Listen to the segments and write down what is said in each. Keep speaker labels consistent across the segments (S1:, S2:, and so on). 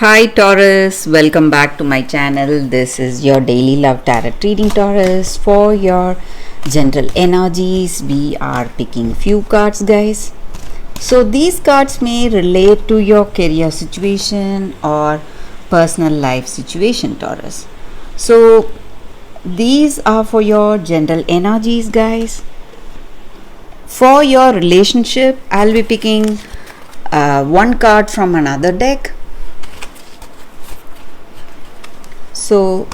S1: Hi Taurus, welcome back to my channel. This is your daily love tarot reading, Taurus. For your general energies, we are picking few cards, guys. So these cards may relate to your career situation or personal life situation, Taurus. So these are for your general energies, guys. For your relationship, I'll be picking one card from another deck. So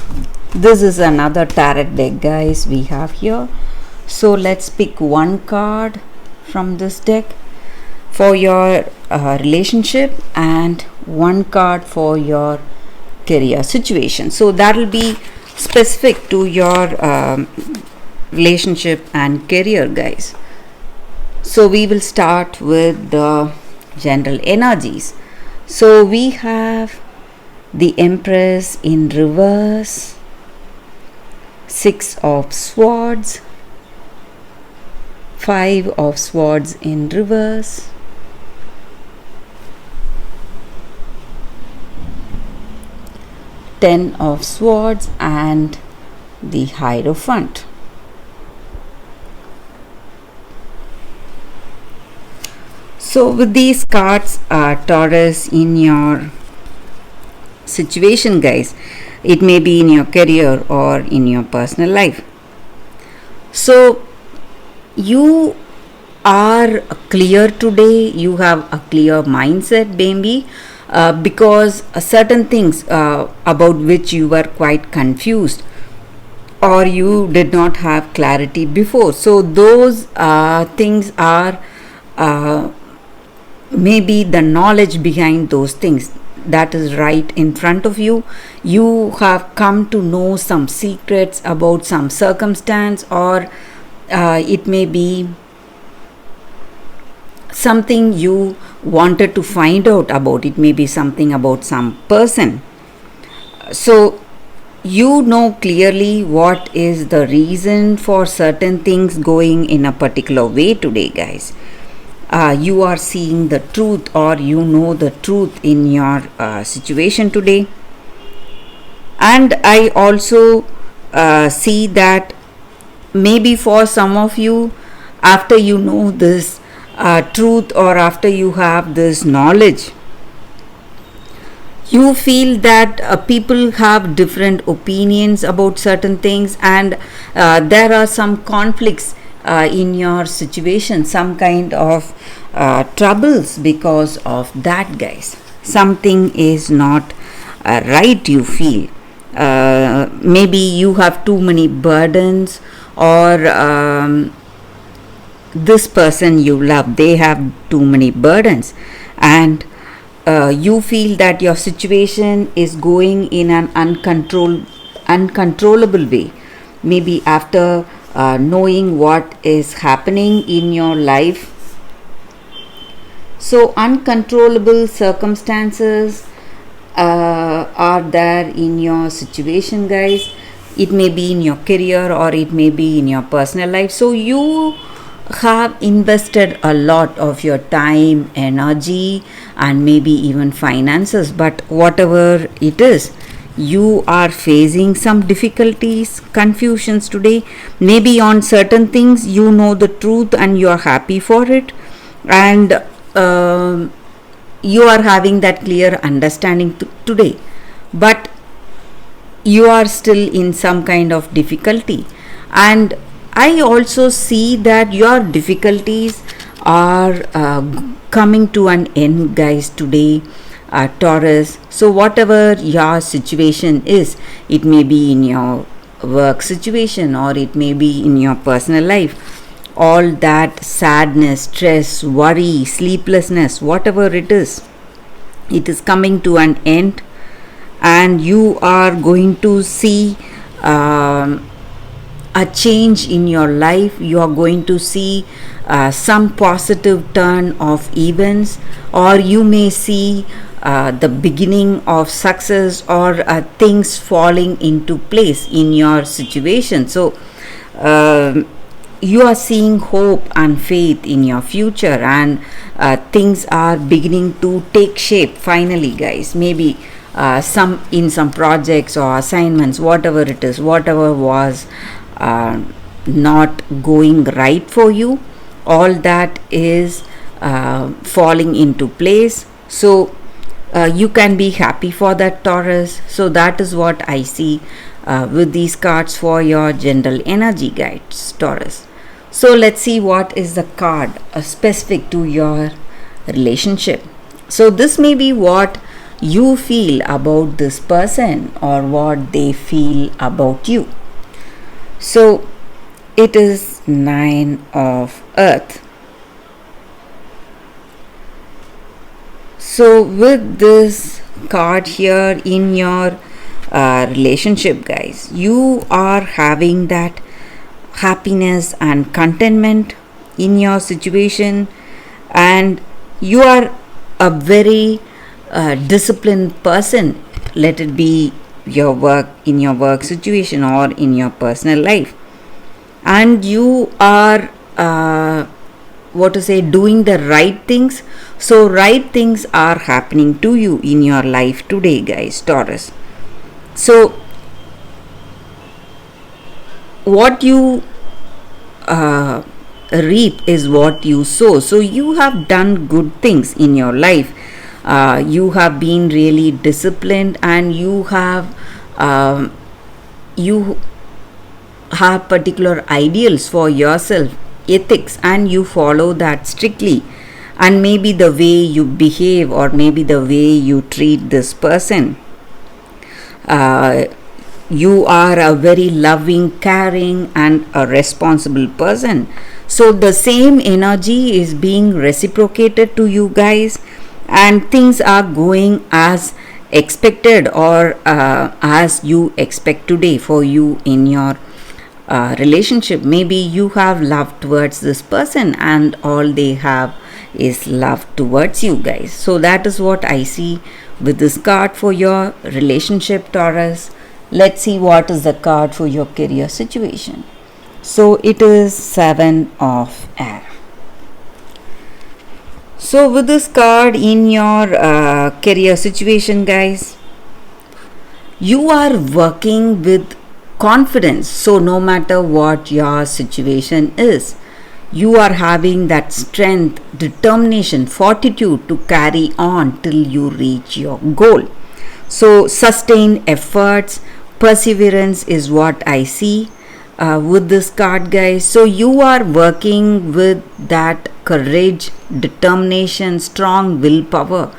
S1: this is another tarot deck, guys, we have here. So let's pick one card from this deck for your relationship and one card for your career situation. So that will be specific to your relationship and career, guys. So we will start with the general energies. So we have the Empress in reverse, Six of Swords, Five of Swords in reverse, Ten of Swords, and the Hierophant. So with these cards, Taurus, in your situation, guys, it may be in your career or in your personal life. So you are clear today, you have a clear mindset, baby, because certain things about which you were quite confused or you did not have clarity before. So those things are maybe the knowledge behind those things that is right in front of you. You have come to know some secrets about some circumstance, or it may be something you wanted to find out about. It may be something about some person. So you know clearly what is the reason for certain things going in a particular way today, guys. You are seeing the truth, or you know the truth in your situation today. And I also see that maybe for some of you, after you know this truth, or after you have this knowledge, you feel that people have different opinions about certain things, and there are some conflicts in your situation, some kind of troubles because of that, guys. Something is not right, you feel. Maybe you have too many burdens, or this person you love, they have too many burdens, and you feel that your situation is going in an uncontrollable way. Maybe after knowing what is happening in your life. So uncontrollable circumstances are there in your situation, guys. It may be in your career or it may be in your personal life. So you have invested a lot of your time, energy, and maybe even finances, but whatever it is, you are facing some difficulties, confusions today. Maybe on certain things you know the truth and you are happy for it, and you are having that clear understanding today, but you are still in some kind of difficulty. And I also see that your difficulties are coming to an end, guys, today, Taurus. So whatever your situation is, it may be in your work situation or it may be in your personal life, all that sadness, stress, worry, sleeplessness, whatever it is coming to an end, and you are going to see a change in your life. You are going to see some positive turn of events, or you may see the beginning of success, or things falling into place in your situation. So you are seeing hope and faith in your future, and things are beginning to take shape finally, guys. Maybe some projects or assignments, whatever it is, whatever was not going right for you, all that is falling into place. So you can be happy for that, Taurus. So that is what I see with these cards for your general energy guides, Taurus. So let's see what is the card specific to your relationship. So this may be what you feel about this person or what they feel about you. So it is Nine of Earth. So with this card here in your relationship, guys, you are having that happiness and contentment in your situation, and you are a very disciplined person, let it be your work, in your work situation or in your personal life, and you are doing the right things. So right things are happening to you in your life today, guys, Taurus. So what you reap is what you sow. So you have done good things in your life. You have been really disciplined, and you have particular ideals for yourself, ethics, and you follow that strictly. And maybe the way you behave, or maybe the way you treat this person, you are a very loving, caring, and a responsible person. So the same energy is being reciprocated to you guys, and things are going as expected, or as you expect today for you in your relationship. Maybe you have love towards this person, and all they have is love towards you guys. So that is what I see with this card for your relationship, Taurus. Let's see what is the card for your career situation. So it is Seven of Air. So with this card in your career situation, guys, you are working with confidence. So no matter what your situation is, you are having that strength, determination, fortitude to carry on till you reach your goal. So sustained efforts, perseverance is what I see with this card, guys. So you are working with that courage, determination, strong willpower.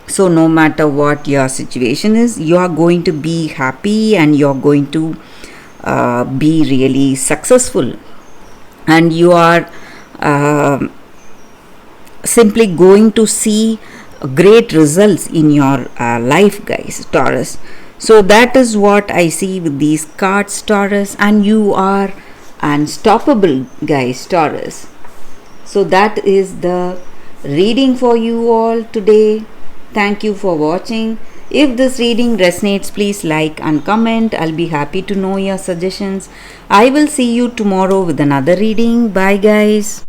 S1: So no matter what your situation is, you are going to be happy, and you are going to be really successful, and you are simply going to see great results in your life, guys, Taurus. So that is what I see with these cards, Taurus, and you are unstoppable, guys, Taurus. So that is the reading for you all today. Thank you for watching. If this reading resonates, please like and comment. I'll be happy to know your suggestions. I will see you tomorrow with another reading. Bye, guys.